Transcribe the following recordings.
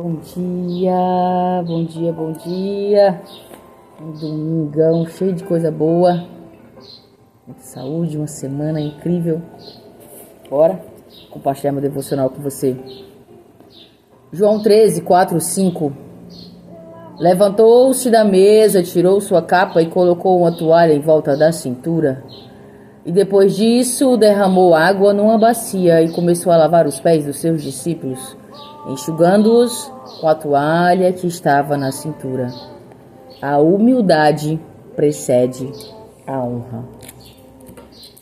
Bom dia, bom dia, bom dia. Um domingão cheio de coisa boa, muita saúde, uma semana incrível. Bora compartilhar meu devocional com você. João 13, 4, 5. Levantou-se da mesa, tirou sua capa e colocou uma toalha em volta da cintura. E depois disso derramou água numa bacia e começou a lavar os pés dos seus discípulos, enxugando-os com a toalha que estava na cintura. A humildade precede a honra.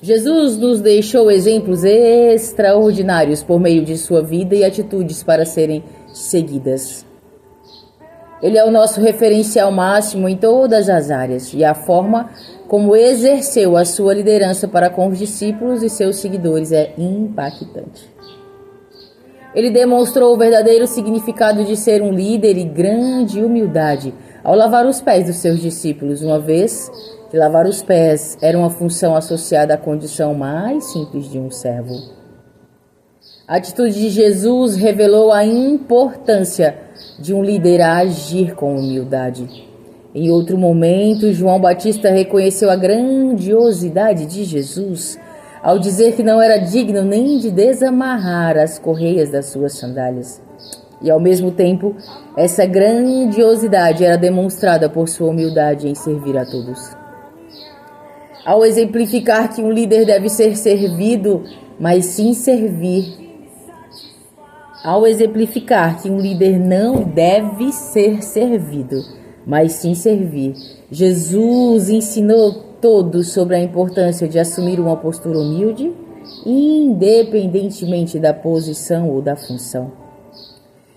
Jesus nos deixou exemplos extraordinários por meio de sua vida e atitudes para serem seguidas. Ele é o nosso referencial máximo em todas as áreas e a forma como exerceu a sua liderança para com os discípulos e seus seguidores é impactante. Ele demonstrou o verdadeiro significado de ser um líder e grande humildade ao lavar os pés dos seus discípulos, uma vez que lavar os pés era uma função associada à condição mais simples de um servo. A atitude de Jesus revelou a importância de um líder a agir com humildade. Em outro momento, João Batista reconheceu a grandiosidade de Jesus ao dizer que não era digno nem de desamarrar as correias das suas sandálias. E ao mesmo tempo, essa grandiosidade era demonstrada por sua humildade em servir a todos. Ao exemplificar que um líder deve ser servido, mas sim servir. Ao exemplificar que um líder não deve ser servido, mas sim servir, Jesus ensinou todos sobre a importância de assumir uma postura humilde, independentemente da posição ou da função.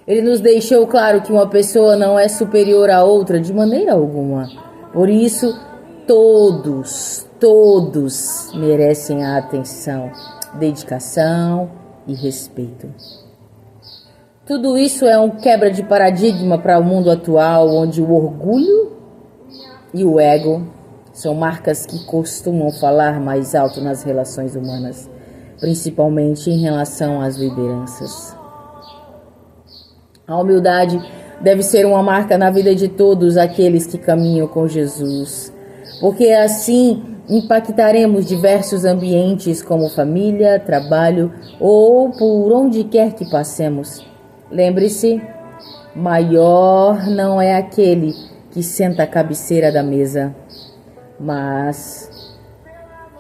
Ele nos deixou claro que uma pessoa não é superior a outra de maneira alguma. Por isso, todos merecem a atenção, dedicação e respeito. Tudo isso é um quebra de paradigma para o mundo atual, onde o orgulho e o ego são marcas que costumam falar mais alto nas relações humanas, principalmente em relação às lideranças. A humildade deve ser uma marca na vida de todos aqueles que caminham com Jesus, porque assim impactaremos diversos ambientes como família, trabalho ou por onde quer que passemos. Lembre-se, maior não é aquele que senta à cabeceira da mesa, mas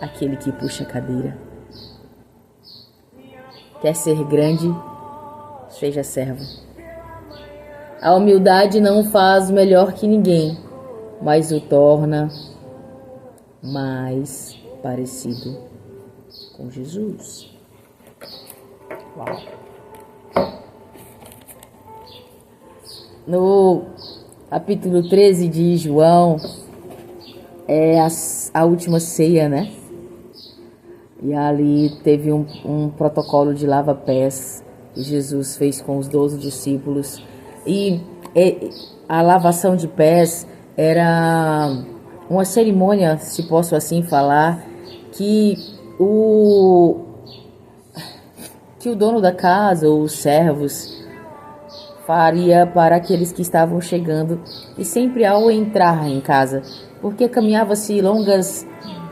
aquele que puxa a cadeira. Quer ser grande? Seja servo. A humildade não faz melhor que ninguém, mas o torna mais parecido com Jesus. Uau! No capítulo 13 de João, é a última ceia, né? E ali teve um protocolo de lava-pés que Jesus fez com os 12 discípulos. E a lavação de pés era uma cerimônia, se posso assim falar, que o dono da casa, ou os servos, faria para aqueles que estavam chegando e sempre ao entrar em casa, porque caminhava-se longos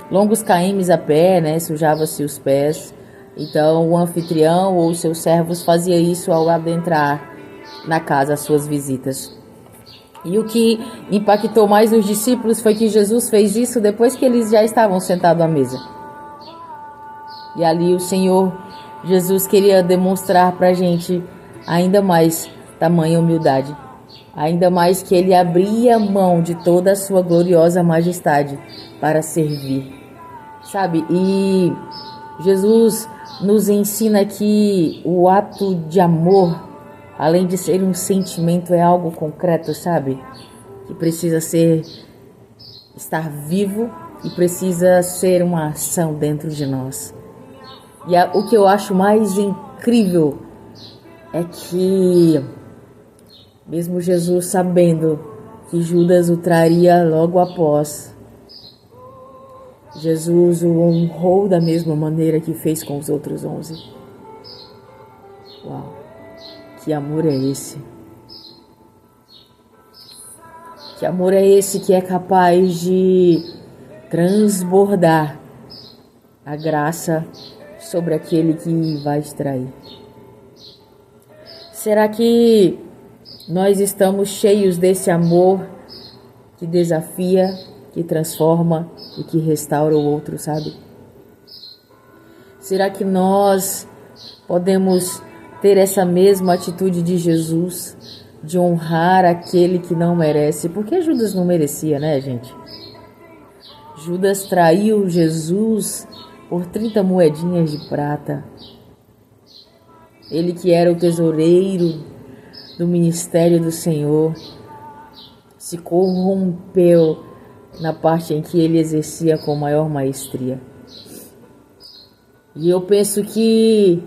km a pé, né? Sujava-se os pés. Então o anfitrião ou os seus servos fazia isso ao adentrar na casa, as suas visitas. E o que impactou mais os discípulos foi que Jesus fez isso depois que eles já estavam sentados à mesa. E ali o Senhor Jesus queria demonstrar para a gente ainda mais tamanha humildade, ainda mais que ele abria mão de toda a sua gloriosa majestade para servir, sabe? E Jesus nos ensina que o ato de amor, além de ser um sentimento, é algo concreto, sabe? Que precisa estar vivo e precisa ser uma ação dentro de nós. E o que eu acho mais incrível é que, mesmo Jesus sabendo que Judas o traria logo após, Jesus o honrou da mesma maneira que fez com os outros 11. Uau! Que amor é esse? Que amor é esse que é capaz de transbordar a graça sobre aquele que vai extrair? Será que nós estamos cheios desse amor que desafia, que transforma e que restaura o outro, sabe? Será que nós podemos ter essa mesma atitude de Jesus, de honrar aquele que não merece? Porque Judas não merecia, né, gente? Judas traiu Jesus por 30 moedinhas de prata. Ele que era o tesoureiro do ministério do Senhor, se corrompeu na parte em que ele exercia com maior maestria. E eu penso que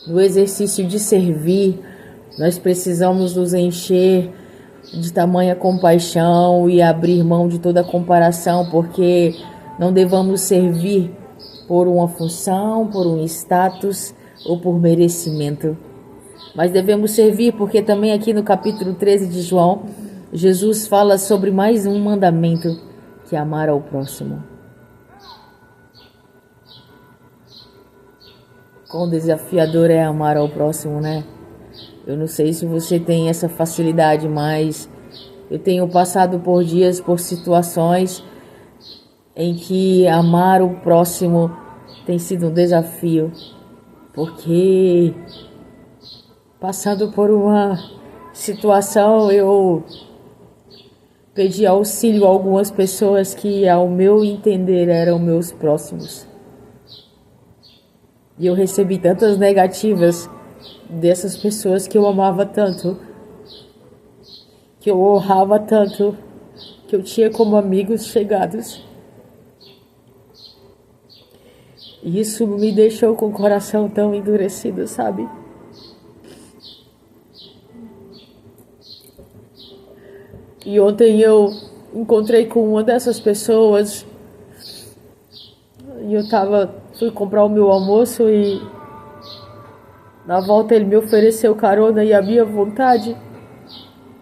no exercício de servir, nós precisamos nos encher de tamanha compaixão e abrir mão de toda comparação, porque não devamos servir por uma função, por um status ou por merecimento. Mas devemos servir porque também aqui no capítulo 13 de João, Jesus fala sobre mais um mandamento, que é amar ao próximo. Quão desafiador é amar ao próximo, né? Eu não sei se você tem essa facilidade, mas eu tenho passado por dias, por situações em que amar o próximo tem sido um desafio, porque passando por uma situação eu pedi auxílio a algumas pessoas que, ao meu entender, eram meus próximos. E eu recebi tantas negativas dessas pessoas que eu amava tanto, que eu honrava tanto, que eu tinha como amigos chegados. E isso me deixou com o coração tão endurecido, sabe? E ontem eu encontrei com uma dessas pessoas e fui comprar o meu almoço e na volta ele me ofereceu carona e a minha vontade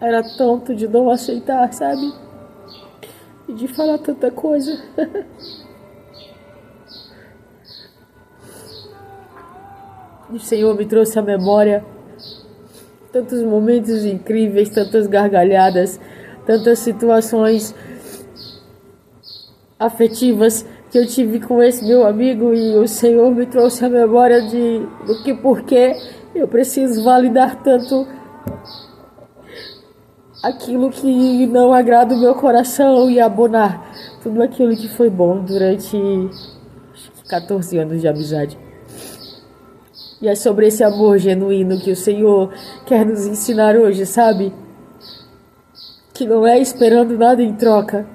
era tanto de não aceitar, sabe? E de falar tanta coisa. E o Senhor me trouxe à memória tantos momentos incríveis, tantas gargalhadas, tantas situações afetivas que eu tive com esse meu amigo, e o Senhor me trouxe à memória do que porque eu preciso validar tanto aquilo que não agrada o meu coração e abonar tudo aquilo que foi bom durante 14 anos de amizade. E é sobre esse amor genuíno que o Senhor quer nos ensinar hoje, sabe? Que não é esperando nada em troca.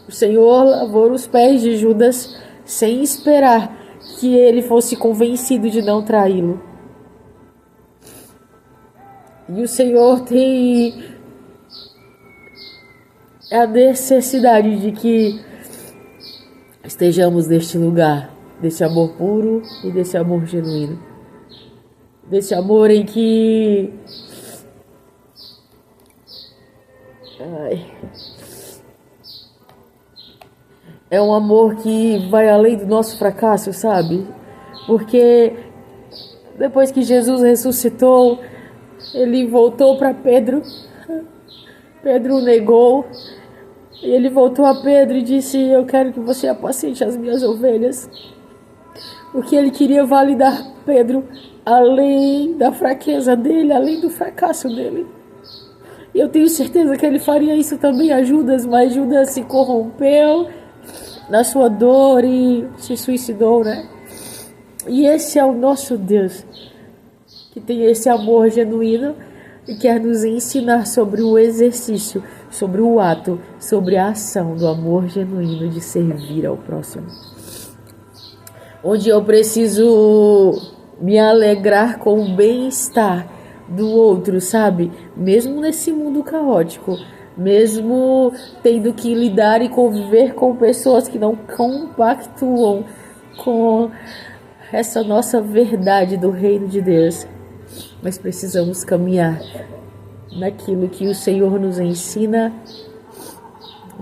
O Senhor lavou os pés de Judas sem esperar que ele fosse convencido de não traí-lo. E o Senhor tem a necessidade de que estejamos neste lugar, desse amor puro e desse amor genuíno. Desse amor em que é um amor que vai além do nosso fracasso, sabe? Porque depois que Jesus ressuscitou, ele voltou para Pedro. Pedro o negou. E ele voltou a Pedro e disse: eu quero que você apacente as minhas ovelhas. Porque ele queria validar Pedro além da fraqueza dele, além do fracasso dele. E eu tenho certeza que ele faria isso também a Judas, mas Judas se corrompeu na sua dor e se suicidou, né? E esse é o nosso Deus, que tem esse amor genuíno e quer nos ensinar sobre o exercício, sobre o ato, sobre a ação do amor genuíno de servir ao próximo. Onde eu preciso me alegrar com o bem-estar do outro, sabe? Mesmo nesse mundo caótico, mesmo tendo que lidar e conviver com pessoas que não compactuam com essa nossa verdade do reino de Deus. Mas precisamos caminhar naquilo que o Senhor nos ensina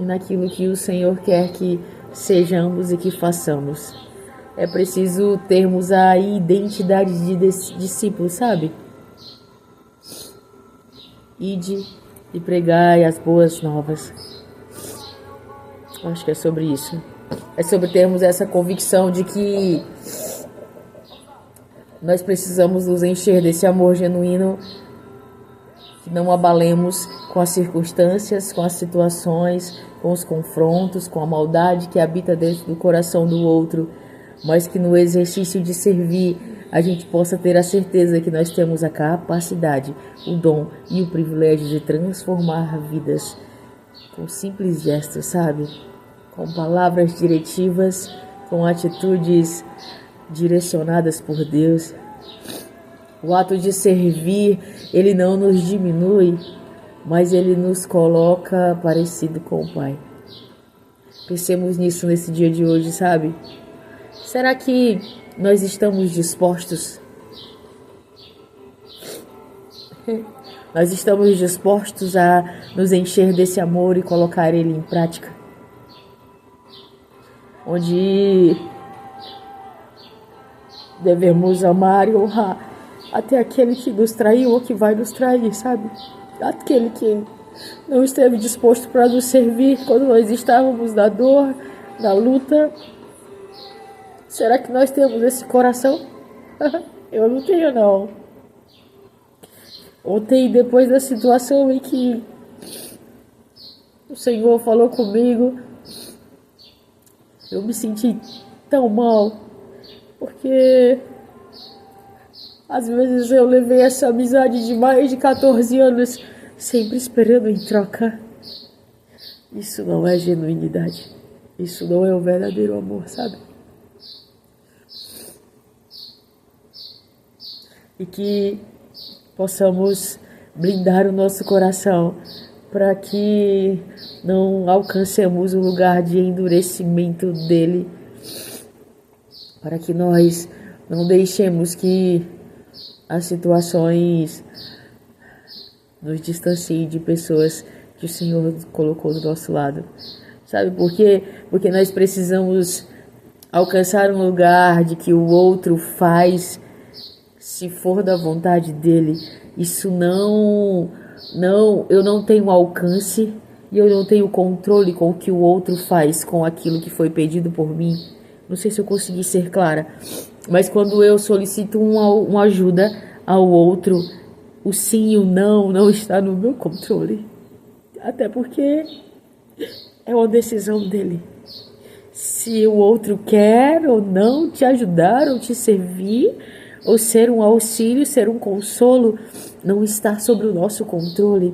e naquilo que o Senhor quer que sejamos e que façamos. É preciso termos a identidade de discípulos, sabe? Ide e pregai as boas novas. Acho que é sobre isso. É sobre termos essa convicção de que nós precisamos nos encher desse amor genuíno, que não abalemos com as circunstâncias, com as situações, com os confrontos, com a maldade que habita dentro do coração do outro, mas que no exercício de servir a gente possa ter a certeza que nós temos a capacidade, o dom e o privilégio de transformar vidas com simples gestos, sabe? Com palavras diretivas, com atitudes direcionadas por Deus. O ato de servir, ele não nos diminui, mas ele nos coloca parecido com o Pai. Pensemos nisso nesse dia de hoje, sabe? Será que nós estamos dispostos? Nós estamos dispostos a nos encher desse amor e colocar ele em prática? Onde devemos amar e honrar até aquele que nos traiu ou que vai nos trair, sabe? Aquele que não esteve disposto para nos servir quando nós estávamos na dor, na luta. Será que nós temos esse coração? Eu não tenho, não. Ontem, depois da situação em que o Senhor falou comigo, eu me senti tão mal, porque às vezes eu levei essa amizade de mais de 14 anos sempre esperando em troca. Isso não é genuinidade. Isso não é o verdadeiro amor, sabe? E que possamos blindar o nosso coração para que não alcancemos o lugar de endurecimento dele, para que nós não deixemos que as situações nos distanciem de pessoas que o Senhor colocou do nosso lado. Sabe por quê? Porque nós precisamos alcançar um lugar de que o outro faz se for da vontade dele. Isso eu não tenho alcance e eu não tenho controle com o que o outro faz com aquilo que foi pedido por mim. Não sei se eu consegui ser clara, mas quando eu solicito uma ajuda ao outro, o sim e o não está no meu controle. Até porque é uma decisão dele. Se o outro quer ou não te ajudar ou te servir, ou ser um auxílio, ser um consolo, não está sobre o nosso controle.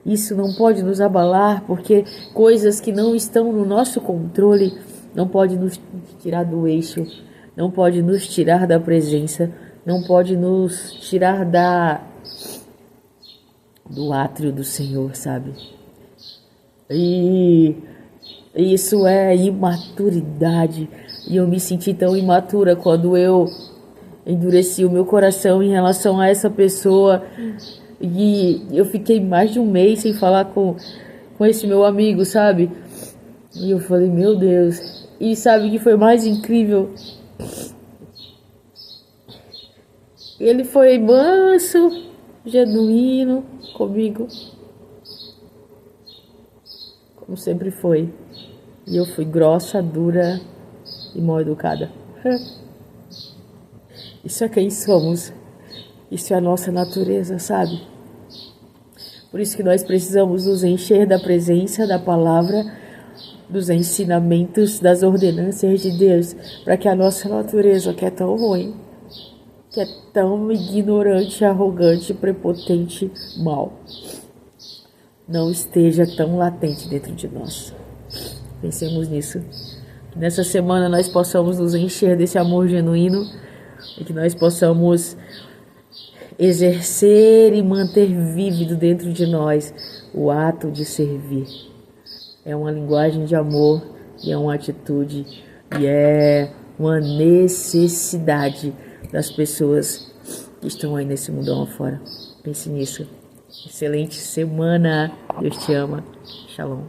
Isso não pode nos abalar, porque coisas que não estão no nosso controle não pode nos tirar do eixo, não pode nos tirar da presença, não pode nos tirar do átrio do Senhor, sabe? E isso é imaturidade. E eu me senti tão imatura quando eu endureci o meu coração em relação a essa pessoa. E eu fiquei mais de um mês sem falar com esse meu amigo, sabe? E eu falei, meu Deus. E sabe o que foi mais incrível? Ele foi manso, genuíno comigo, como sempre foi. E eu fui grossa, dura e mal educada. Isso é quem somos. Isso é a nossa natureza, sabe? Por isso que nós precisamos nos encher da presença, da palavra, dos ensinamentos, das ordenanças de Deus, para que a nossa natureza, que é tão ruim, que é tão ignorante, arrogante, prepotente, mal, não esteja tão latente dentro de nós. Pensemos nisso. Que nessa semana nós possamos nos encher desse amor genuíno e que nós possamos exercer e manter vívido dentro de nós o ato de servir. É uma linguagem de amor e é uma atitude e é uma necessidade das pessoas que estão aí nesse mundão afora. Pense nisso. Excelente semana. Deus te ama. Shalom.